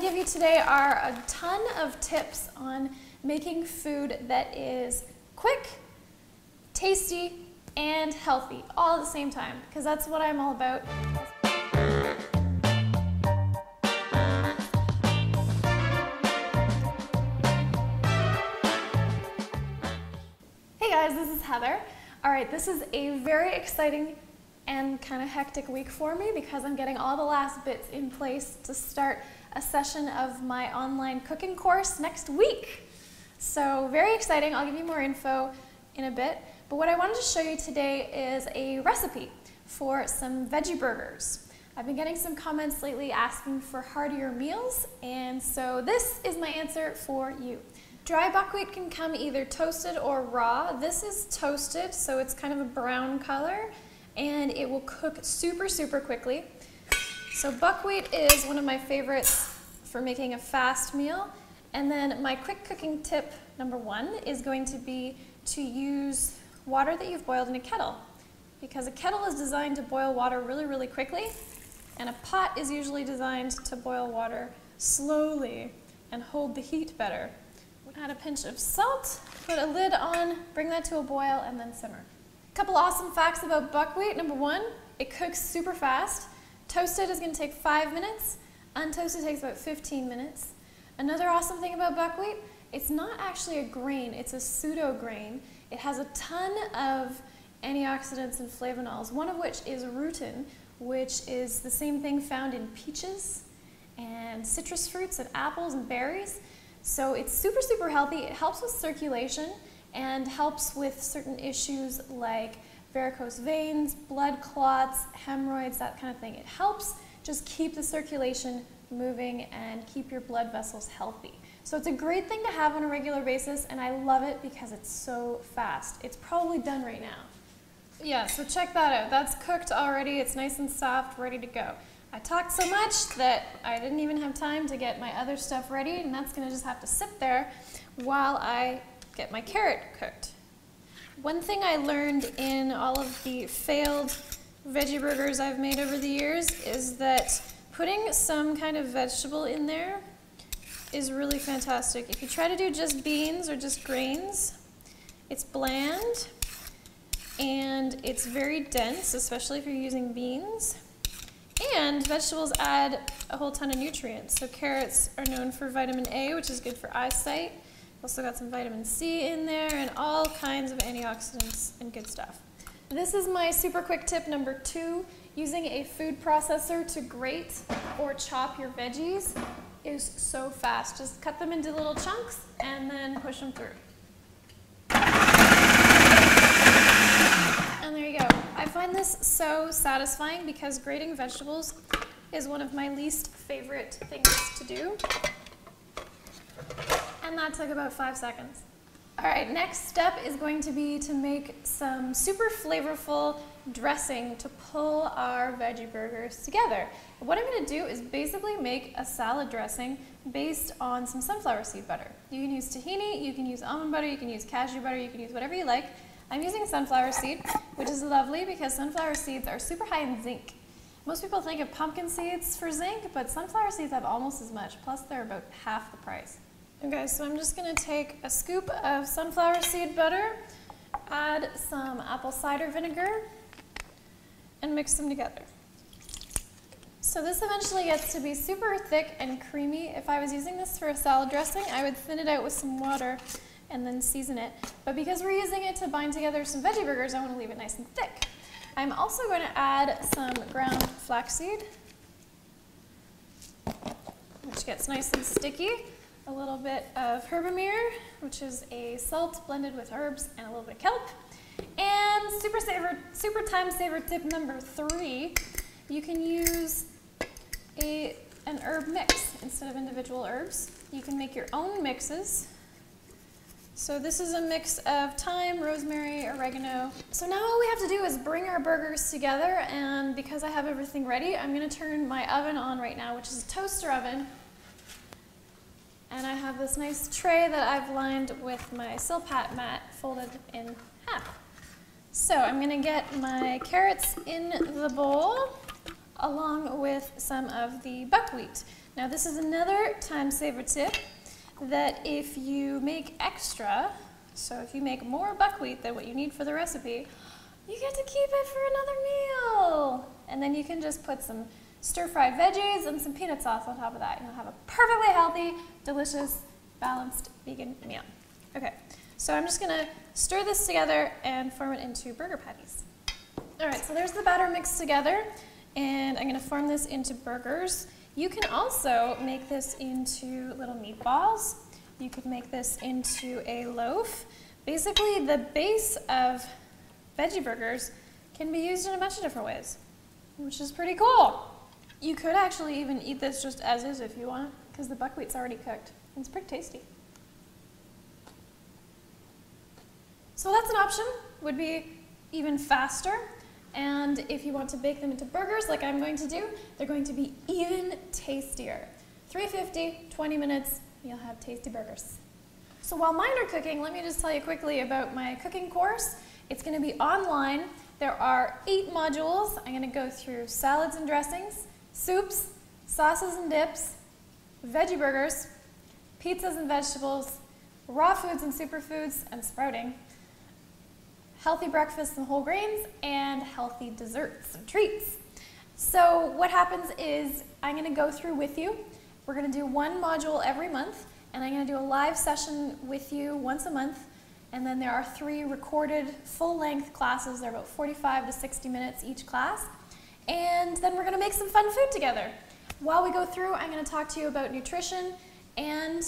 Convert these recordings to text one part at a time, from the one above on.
give you today are a ton of tips on making food that is quick, tasty, and healthy all at the same time, because that's what I'm all about. Hey guys, this is Heather. Alright, this is a very exciting and kind of hectic week for me because I'm getting all the last bits in place to start a session of my online cooking course next week. So very exciting. I'll give you more info in a bit. But what I wanted to show you today is a recipe for some veggie burgers. I've been getting some comments lately asking for heartier meals, and so this is my answer for you. Dry buckwheat can come either toasted or raw. This is toasted, so it's kind of a brown color, and it will cook super, super quickly. So buckwheat is one of my favorites for making a fast meal. And then my quick cooking tip number 1 is going to be to use water that you've boiled in a kettle, because a kettle is designed to boil water really, really quickly, and a pot is usually designed to boil water slowly and hold the heat better. Add a pinch of salt, put a lid on, bring that to a boil, and then simmer. A couple awesome facts about buckwheat. Number 1, it cooks super fast. Toasted is going to take 5 minutes. Untoasted takes about 15 minutes. Another awesome thing about buckwheat, it's not actually a grain, it's a pseudo grain. It has a ton of antioxidants and flavonols, one of which is rutin, which is the same thing found in peaches and citrus fruits and apples and berries. So it's super, super healthy. It helps with circulation and helps with certain issues like varicose veins, blood clots, hemorrhoids, that kind of thing. It helps just keep the circulation moving and keep your blood vessels healthy. So it's a great thing to have on a regular basis, and I love it because it's so fast. It's probably done right now. Yeah, so check that out. That's cooked already. It's nice and soft, ready to go. I talked so much that I didn't even have time to get my other stuff ready, and that's going to just have to sit there while I get my carrot cooked. One thing I learned in all of the failed veggie burgers I've made over the years is that putting some kind of vegetable in there is really fantastic. If you try to do just beans or just grains, it's bland and it's very dense, especially if you're using beans. And vegetables add a whole ton of nutrients. So carrots are known for vitamin A, which is good for eyesight. Also got some vitamin C in there and all kinds of antioxidants and good stuff. This is my super quick tip number 2. Using a food processor to grate or chop your veggies is so fast. Just cut them into little chunks and then push them through. And there you go. I find this so satisfying because grating vegetables is one of my least favorite things to do. And that took about 5 seconds. Alright, next step is going to be to make some super flavorful dressing to pull our veggie burgers together. What I'm going to do is basically make a salad dressing based on some sunflower seed butter. You can use tahini, you can use almond butter, you can use cashew butter, you can use whatever you like. I'm using sunflower seed, which is lovely because sunflower seeds are super high in zinc. Most people think of pumpkin seeds for zinc, but sunflower seeds have almost as much, plus they're about half the price. Okay, so I'm just going to take a scoop of sunflower seed butter, add some apple cider vinegar, and mix them together. So this eventually gets to be super thick and creamy. If I was using this for a salad dressing, I would thin it out with some water and then season it. But because we're using it to bind together some veggie burgers, I want to leave it nice and thick. I'm also going to add some ground flaxseed, which gets nice and sticky. A little bit of Herbamare, which is a salt blended with herbs, and a little bit of kelp. And super time saver tip number 3, you can use an herb mix instead of individual herbs. You can make your own mixes. So this is a mix of thyme, rosemary, oregano. So now all we have to do is bring our burgers together, and because I have everything ready, I'm going to turn my oven on right now, which is a toaster oven. And I have this nice tray that I've lined with my silpat mat folded in half. So I'm going to get my carrots in the bowl along with some of the buckwheat. Now this is another time saver tip that if you make extra, so if you make more buckwheat than what you need for the recipe, you get to keep it for another meal. And then you can just put some stir-fried veggies and some peanut sauce on top of that. You'll have a perfectly healthy, delicious, balanced vegan meal. Okay, so I'm just gonna stir this together and form it into burger patties. All right, so there's the batter mixed together, and I'm gonna form this into burgers. You can also make this into little meatballs. You could make this into a loaf. Basically, the base of veggie burgers can be used in a bunch of different ways, which is pretty cool. You could actually even eat this just as is if you want, because the buckwheat's already cooked. It's pretty tasty. So that's an option, would be even faster. And if you want to bake them into burgers like I'm going to do, they're going to be even tastier. 350, 20 minutes, you'll have tasty burgers. So while mine are cooking, let me just tell you quickly about my cooking course. It's going to be online. There are 8 modules. I'm going to go through salads and dressings, soups, sauces and dips, veggie burgers, pizzas and vegetables, raw foods and superfoods, and sprouting, healthy breakfasts and whole grains, and healthy desserts and treats. So what happens is I'm going to go through with you. We're going to do 1 module every month, and I'm going to do a live session with you once a month. And then there are 3 recorded full-length classes. They're about 45 to 60 minutes each class. And then we're going to make some fun food together. While we go through, I'm going to talk to you about nutrition and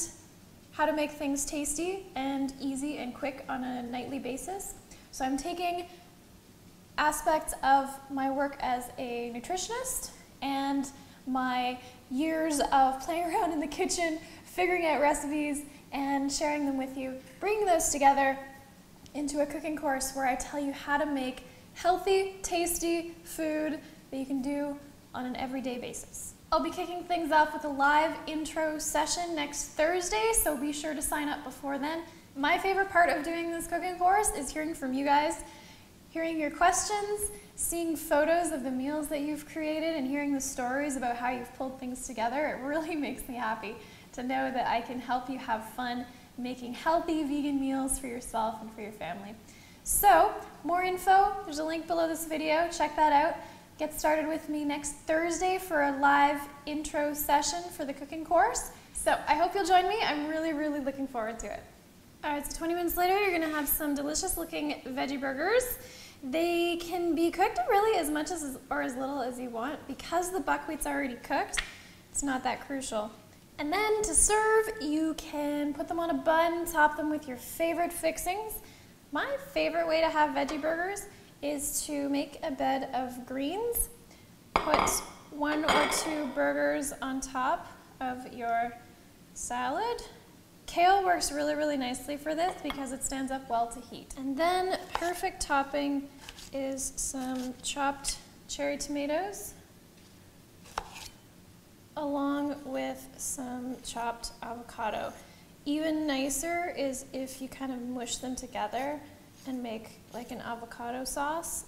how to make things tasty and easy and quick on a nightly basis. So I'm taking aspects of my work as a nutritionist and my years of playing around in the kitchen, figuring out recipes, and sharing them with you, bringing those together into a cooking course where I tell you how to make healthy, tasty food that you can do on an everyday basis. I'll be kicking things off with a live intro session next Thursday, so be sure to sign up before then. My favorite part of doing this cooking course is hearing from you guys, hearing your questions, seeing photos of the meals that you've created, and hearing the stories about how you've pulled things together. It really makes me happy to know that I can help you have fun making healthy vegan meals for yourself and for your family. So, more info, there's a link below this video, check that out. Get started with me next Thursday for a live intro session for the cooking course. So I hope you'll join me. I'm really, really looking forward to it. All right, so 20 minutes later, you're gonna have some delicious looking veggie burgers. They can be cooked really as much as or as little as you want. Because the buckwheat's already cooked, it's not that crucial. And then to serve, you can put them on a bun, top them with your favorite fixings. My favorite way to have veggie burgers is to make a bed of greens, put 1 or 2 burgers on top of your salad. Kale works really, really nicely for this because it stands up well to heat. And then perfect topping is some chopped cherry tomatoes along with some chopped avocado. Even nicer is if you kind of mush them together and make like an avocado sauce.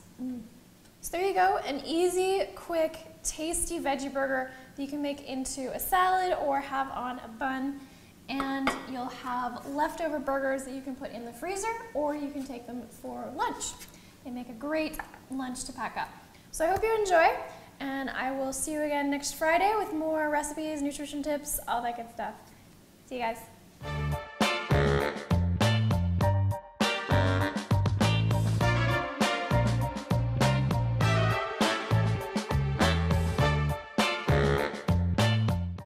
So there you go, an easy, quick, tasty veggie burger that you can make into a salad or have on a bun. And you'll have leftover burgers that you can put in the freezer, or you can take them for lunch. They make a great lunch to pack up. So I hope you enjoy, and I will see you again next Friday with more recipes, nutrition tips, all that good stuff. See you guys.